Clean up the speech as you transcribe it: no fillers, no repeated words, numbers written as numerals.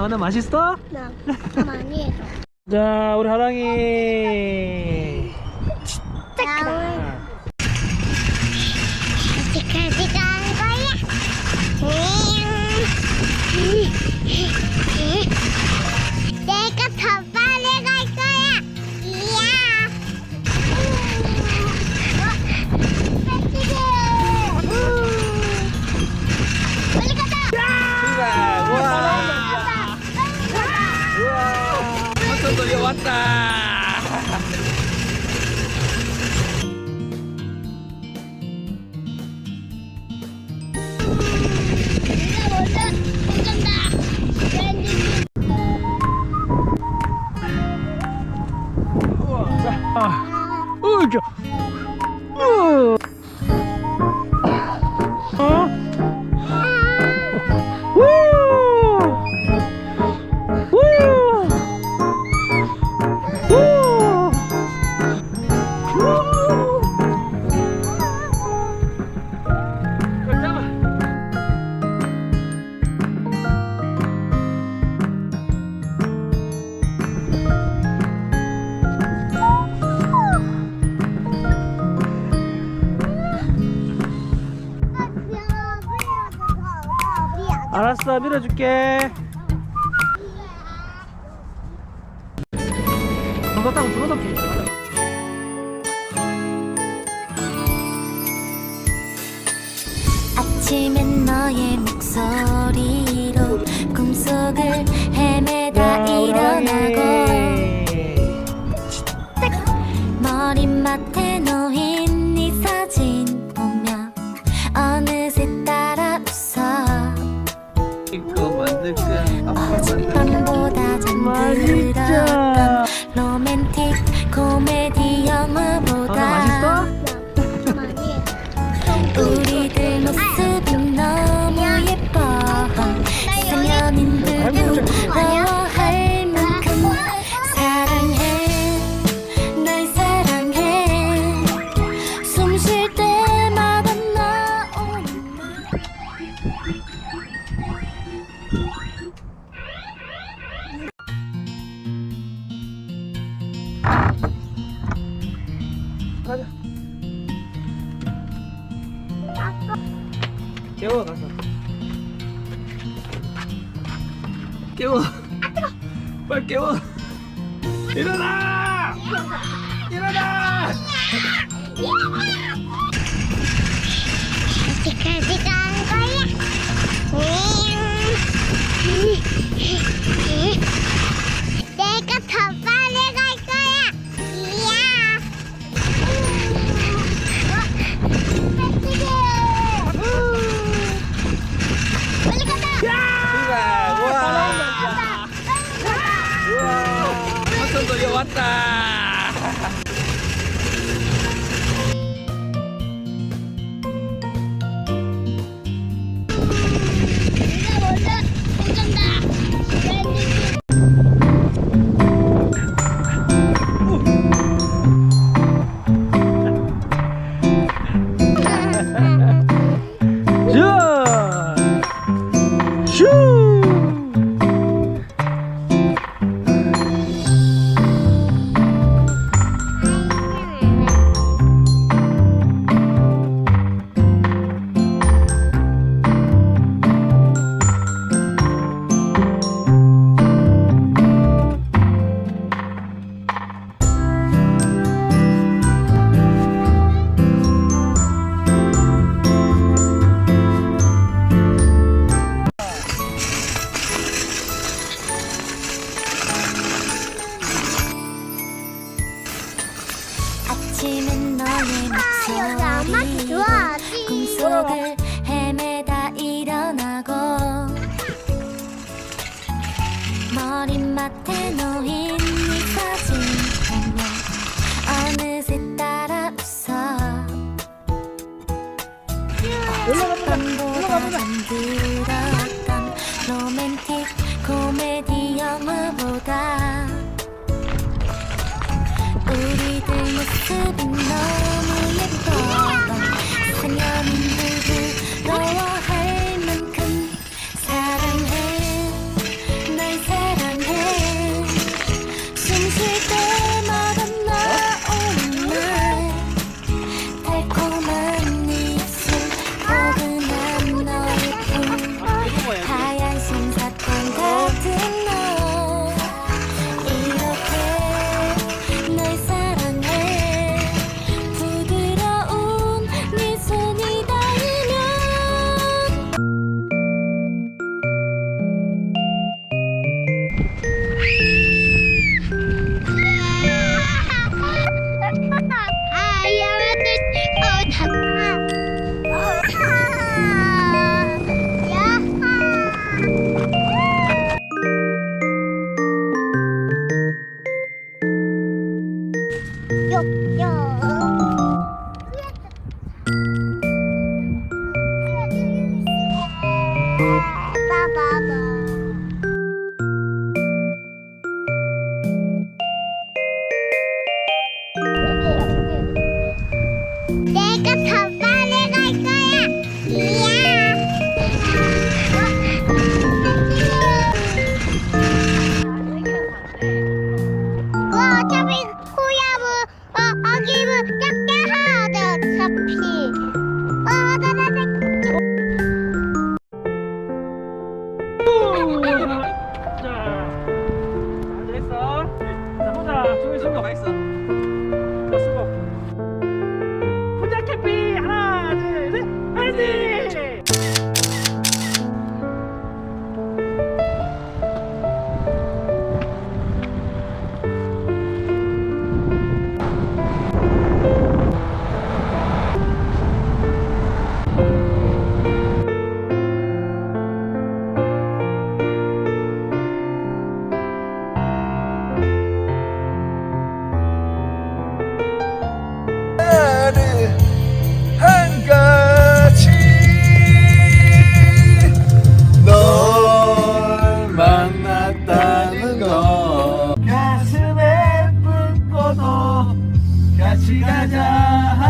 하나 맛있어? 나 많이 해줘. 자, 우리 하랑이. 어디까지 가는 거야? 내가 더 빨리 갈 거야. 이야. 빨리 가자. 우와. 우와. 한손 돌려왔다. 으쌰. 알았어, 밀어줄게. 저거 타고 죽어서 피자. 아침엔 너의 목소리로 꿈속을 헤매다 일어나고 머리맡에 놓인 네 사진 보며 어느새 따라 웃어. 이거 만들 거야. 어젯밤보다 잠들었던 로맨틱 코미디 영화보다 우리들 모습이 너무 예뻐. 세상연인들도 부러워할 만큼 사랑해, 널 사랑해. 숨 쉴 때마다 나오는 가자. 깨워 가서. 깨워. 빨리 깨워. 일어나. 일어나. 어디까지 가는 거야? 내가 더 빨리 갈 거야. 이야. 빨리 가자. 우와. 우와. 한손 돌려왔다. 내가 먼저 도전다. 자. 슈. 아침엔 너의 목소리로 꿈속을 헤매다 일어나고 머리맡에 놓인 네 사진 보며 어느새 따라 웃어. 어젯밤보다 잠들었던 로맨틱 코미디 영화보다 우리들 모습이 너무 예뻐. 세상연인들 부러워할 만큼 사랑해, 널 papago. 내가 더 빨리 갈 거야. 이야. 어차피 코야무 아기무 작게 하자 어차피. 나나. 됐어. 자, 보자. 저기 손가 봐 있어. 자, 수고. 혼자 캠핑 하나, 둘, 셋, 화이팅! 한 가지 널 만났다는 거 가슴에 품고도 같이 가자